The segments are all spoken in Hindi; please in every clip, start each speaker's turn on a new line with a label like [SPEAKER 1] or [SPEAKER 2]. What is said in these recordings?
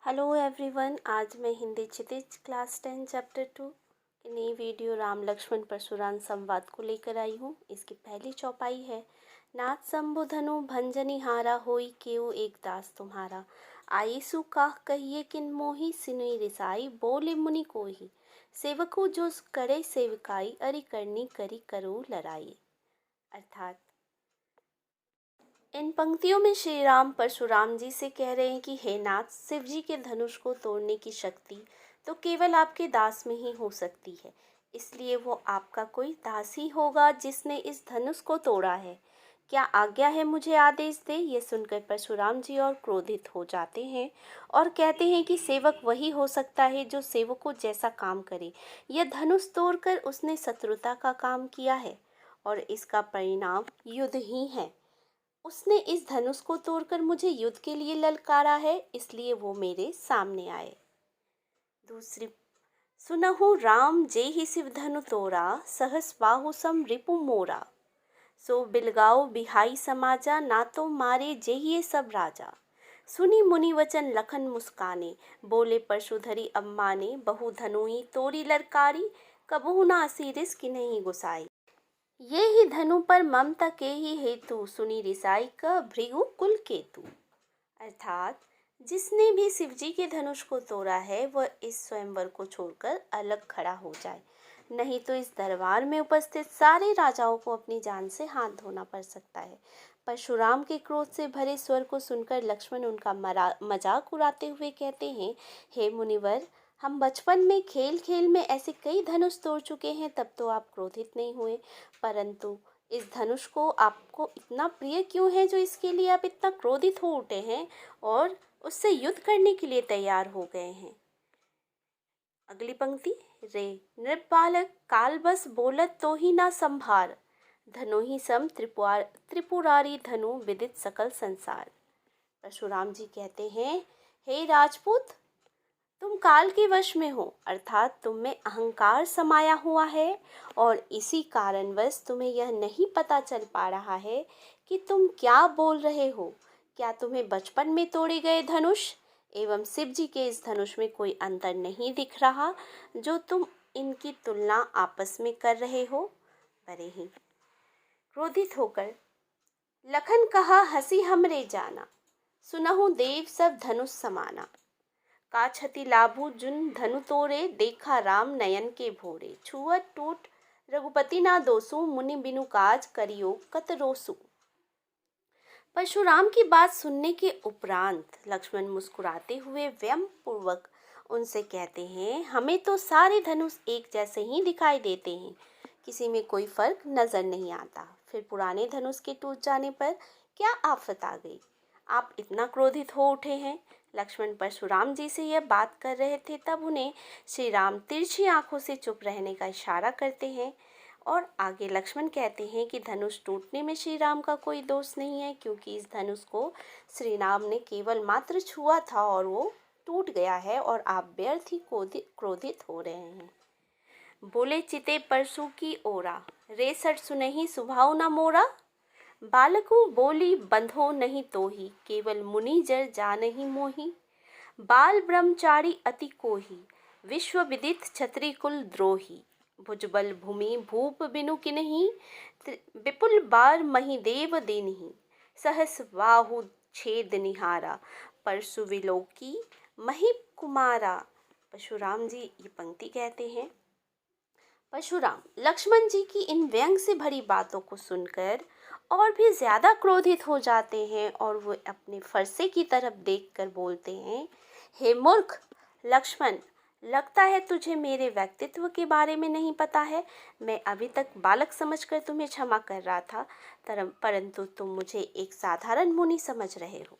[SPEAKER 1] Hello everyone. आज मैं हिंदी क्षितिज क्लास 10 चैप्टर 2 की नई वीडियो राम लक्ष्मण परशुराम संवाद को लेकर आई हूँ। इसकी पहली चौपाई है, नाथ शंभु धनु भंजनी हारा होई केउ एक दास तुम्हारा। आई सु काह कहिए किन मोही सिनुई रिसाई बोले मुनि कोही। सेवको जो करे सेवकाई अरि करनी करी करो लड़ाई। अर्थात इन पंक्तियों में श्री राम परशुराम जी से कह रहे हैं कि हे नाथ, शिव जी के धनुष को तोड़ने की शक्ति तो केवल आपके दास में ही हो सकती है, इसलिए वो आपका कोई दास ही होगा जिसने इस धनुष को तोड़ा है। क्या आज्ञा है, मुझे आदेश दे। ये सुनकर परशुराम जी और क्रोधित हो जाते हैं और कहते हैं कि सेवक वही हो सकता है जो सेवकों जैसा काम करे। यह धनुष तोड़कर उसने शत्रुता का काम किया है और इसका परिणाम युद्ध ही है। उसने इस धनुष को तोड़कर मुझे युद्ध के लिए ललकारा है, इसलिए वो मेरे सामने आए। दूसरी, सुनहु राम जेहि शिव धनु तोरा सहस बाहु सम रिपु मोरा। सो बिलगाओ बिहाई समाजा ना तो मारे जेहि सब राजा। सुनी मुनि वचन लखन मुस्काने बोले परशुधरी अम्माने बहु धनुई तोरी ललकारी कबहु ना असीरिस की नहीं गुसाई। ये ही धनु पर ममता के ही हेतु सुनी रिसाई का भृगु कुल केतु। अर्थात जिसने भी शिवजी के धनुष को तोड़ा है वह इस स्वयंवर को छोड़कर अलग खड़ा हो जाए, नहीं तो इस दरबार में उपस्थित सारे राजाओं को अपनी जान से हाथ धोना पड़ सकता है। परशुराम के क्रोध से भरे स्वर को सुनकर लक्ष्मण उनका मजाक उड़ाते हुए कहते हैं, हे मुनिवर, हम बचपन में खेल खेल में ऐसे कई धनुष तोड़ चुके हैं, तब तो आप क्रोधित नहीं हुए, परंतु इस धनुष को आपको इतना प्रिय क्यों है जो इसके लिए आप इतना क्रोधित हो उठे हैं और उससे युद्ध करने के लिए तैयार हो गए हैं। अगली पंक्ति, रे नृप बालक काल बस बोलत तो ही ना संभार धनु ही सम त्रिपुरारी धनु विदित सकल संसार। परशुराम जी कहते हैं, हे राजपूत, तुम काल के वश में हो, अर्थात तुम में अहंकार समाया हुआ है और इसी कारणवश तुम्हें यह नहीं पता चल पा रहा है कि तुम क्या बोल रहे हो। क्या तुम्हें बचपन में तोड़े गए धनुष एवं शिव जी के इस धनुष में कोई अंतर नहीं दिख रहा जो तुम इनकी तुलना आपस में कर रहे हो। बड़े ही क्रोधित होकर लखन कहा, हंसी हमरे जाना सुनहु देव सब धनुष समाना। का क्षति लाभु जुन धनु तोरे देखा राम नयन के भोरे। छुअत टूट रघुपति ना दोसु मुनि बिनु काज करियो कत रोसु। परशुराम की बात सुनने के उपरांत लक्ष्मण मुस्कुराते हुए व्यंग पूर्वक उनसे कहते हैं, हमें तो सारे धनुष एक जैसे ही दिखाई देते हैं, किसी में कोई फर्क नजर नहीं आता। फिर पुराने धनुष के टूट जाने पर क्या आफत आ गई, आप इतना क्रोधित हो उठे हैं। लक्ष्मण परशुराम जी से यह बात कर रहे थे, तब उन्हें श्री राम तिरछी आंखों से चुप रहने का इशारा करते हैं और आगे लक्ष्मण कहते हैं कि धनुष टूटने में श्री राम का कोई दोष नहीं है, क्योंकि इस धनुष को श्री राम ने केवल मात्र छुआ था और वो टूट गया है और आप व्यर्थ ही क्रोधित हो रहे हैं। बोले चिते परसु की ओरा रेसठ सुनहि सुभाव न मोरा। बालकु बोली बंधो नहीं तोही केवल मुनि जर जानहि मोही। बाल ब्रह्मचारी अति कोही विश्व विदित क्षत्रि कुल द्रोही। भुजबल भूमि भूप बिनु किन्ही विपुल बार महिदेव देनहि। सहस बाहु छेद निहारा परसु विलोकी मही कुमारा। परशुराम जी ये पंक्ति कहते हैं, परशुराम लक्ष्मण जी की इन व्यंग से भरी बातों को सुनकर और भी ज्यादा क्रोधित हो जाते हैं और वो अपने फरसे की तरफ देखकर बोलते हैं, हे मूर्ख लक्ष्मण, लगता है तुझे मेरे व्यक्तित्व के बारे में नहीं पता है। मैं अभी तक बालक समझकर तुम्हें क्षमा कर रहा था, परंतु तुम मुझे एक साधारण मुनि समझ रहे हो।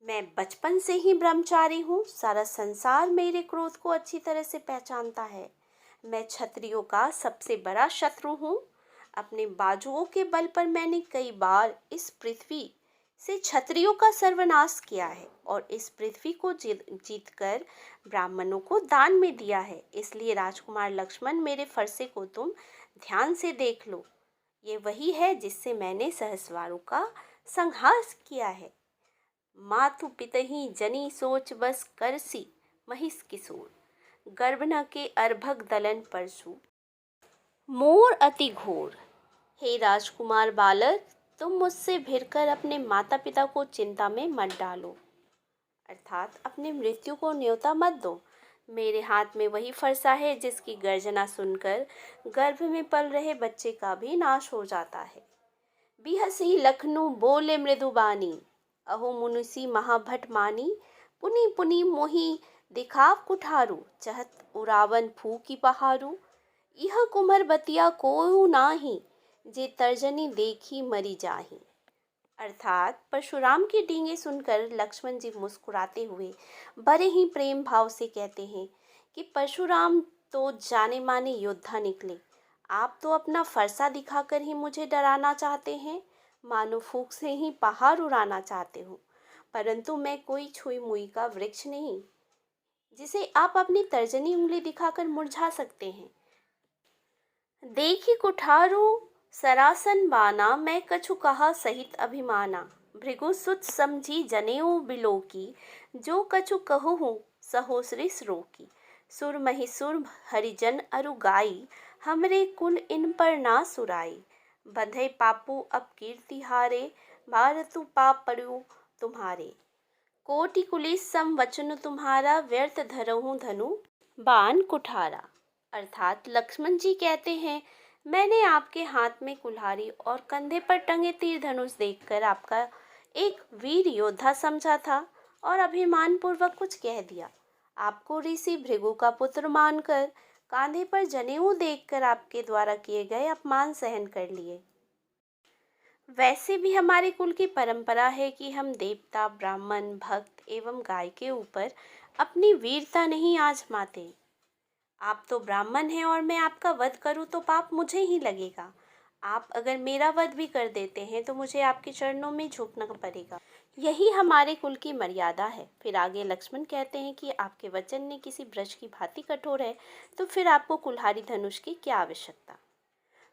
[SPEAKER 1] मैं बचपन से ही ब्रह्मचारी हूँ, सारा संसार मेरे क्रोध को अच्छी तरह से पहचानता है। मैं क्षत्रियों का सबसे बड़ा शत्रु हूँ। अपने बाजुओं के बल पर मैंने कई बार इस पृथ्वी से क्षत्रियों का सर्वनाश किया है और इस पृथ्वी को जीतकर ब्राह्मणों को दान में दिया है। इसलिए राजकुमार लक्ष्मण, मेरे फरसे को तुम ध्यान से देख लो। ये वही है जिससे मैंने सहस्वारों का संहार किया है। मातु पितहि जनी सोच बस करसी महिष किशोर, गर्भ न के अर्भक दलन परसु मोर अति घोर। हे राजकुमार बालक, तुम मुझसे भिड़कर अपने माता पिता को चिंता में मत डालो, अर्थात अपनी मृत्यु को न्योता मत दो। मेरे हाथ में वही फरसा है जिसकी गर्जना सुनकर गर्भ में पल रहे बच्चे का भी नाश हो जाता है। बिहसी लखनऊ बोले मृदुबानी, अहो मुनुसी महाभट मानी, पुनि पुनि मोहि दिखाव कुठारू, चहत उरावन फूकी पहारू। यह कुमर बतिया कोऊ नाही, जे तर्जनी देखी मरी जाही। अर्थात परशुराम की डींगे सुनकर लक्ष्मण जी मुस्कुराते हुए बड़े ही प्रेम भाव से कहते हैं कि परशुराम तो जाने माने योद्धा निकले, आप तो अपना फरसा दिखाकर ही मुझे डराना चाहते हैं, मानो फूंक से ही पहाड़ उड़ाना चाहते हो। परंतु मैं कोई छुई मुई का वृक्ष नहीं जिसे आप अपनी तर्जनी उंगली दिखाकर मुरझा सकते हैं। देखी कुठारू सरासन बाना, मैं कछु कहा सहित अभिमाना, भृगु सुत समझी जनेऊ बिलोकी, जो कछु कहूँ सहोसरिस रोकी। सुर महिसुर हरिजन अरु गाई, हमरे कुल इन पर ना सुराई, बंधे पापू अब कीर्ति हारे, भारतु पाप पड़ू तुम्हारे। कोटि कुलिस सम वचन तुम्हारा, व्यर्थ धरहूँ धनु बाण कुठारा। अर्थात लक्ष्मण जी कहते हैं, मैंने आपके हाथ में कुल्हाड़ी और कंधे पर टंगे तीर धनुष देखकर आपका एक वीर योद्धा समझा था और अभिमान पूर्वक कुछ कह दिया। आपको ऋषि भृगु का पुत्र मानकर कांधे पर जनेऊ देखकर आपके द्वारा किए गए अपमान सहन कर लिए। वैसे भी हमारे कुल की परंपरा है कि हम देवता, ब्राह्मण, भक्त एवं गाय के ऊपर अपनी वीरता नहीं आजमाते। आप तो ब्राह्मण हैं और मैं आपका वध करूं तो पाप मुझे ही लगेगा। आप अगर मेरा वध भी कर देते हैं तो मुझे आपके चरणों में झुकना पड़ेगा। यही हमारे कुल की मर्यादा है। फिर आगे लक्ष्मण कहते हैं कि आपके वचन ने किसी वृक्ष की भांति कठोर है, तो फिर आपको कुल्हाड़ी धनुष की क्या आवश्यकता।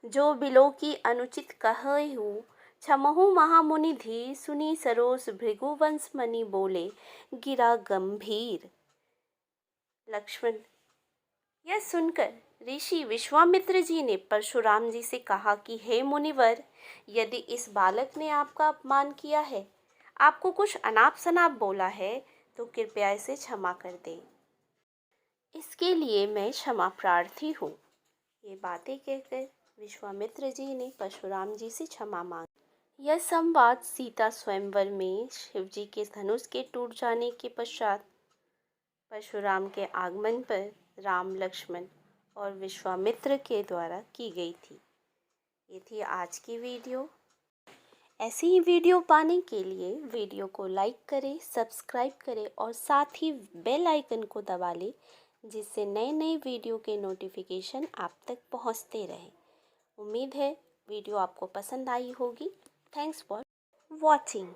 [SPEAKER 1] जो बिलो की अनुचित कहूँ, क्षमहु महामुनि धीर, सुनी सरोस भृगुवंश मणि बोले, गिरा गंभीर। लक्ष्मण यह सुनकर ऋषि विश्वामित्र जी ने परशुराम जी से कहा कि हे मुनिवर, यदि इस बालक ने आपका अपमान किया है, आपको कुछ अनाप शनाप बोला है, तो कृपया इसे क्षमा कर दें। इसके लिए मैं क्षमा प्रार्थी हूँ। ये बातें कहकर विश्वामित्र जी ने परशुराम जी से क्षमा मांगी। यह संवाद सीता स्वयंवर में शिव जी के धनुष के टूट जाने के पश्चात परशुराम के आगमन पर राम, लक्ष्मण और विश्वामित्र के द्वारा की गई थी। ये थी आज की वीडियो। ऐसी ही वीडियो पाने के लिए वीडियो को लाइक करें, सब्सक्राइब करें और साथ ही बेल आइकन को दबा लें, जिससे नए नए वीडियो के नोटिफिकेशन आप तक पहुंचते रहें। उम्मीद है वीडियो आपको पसंद आई होगी। Thanks for watching.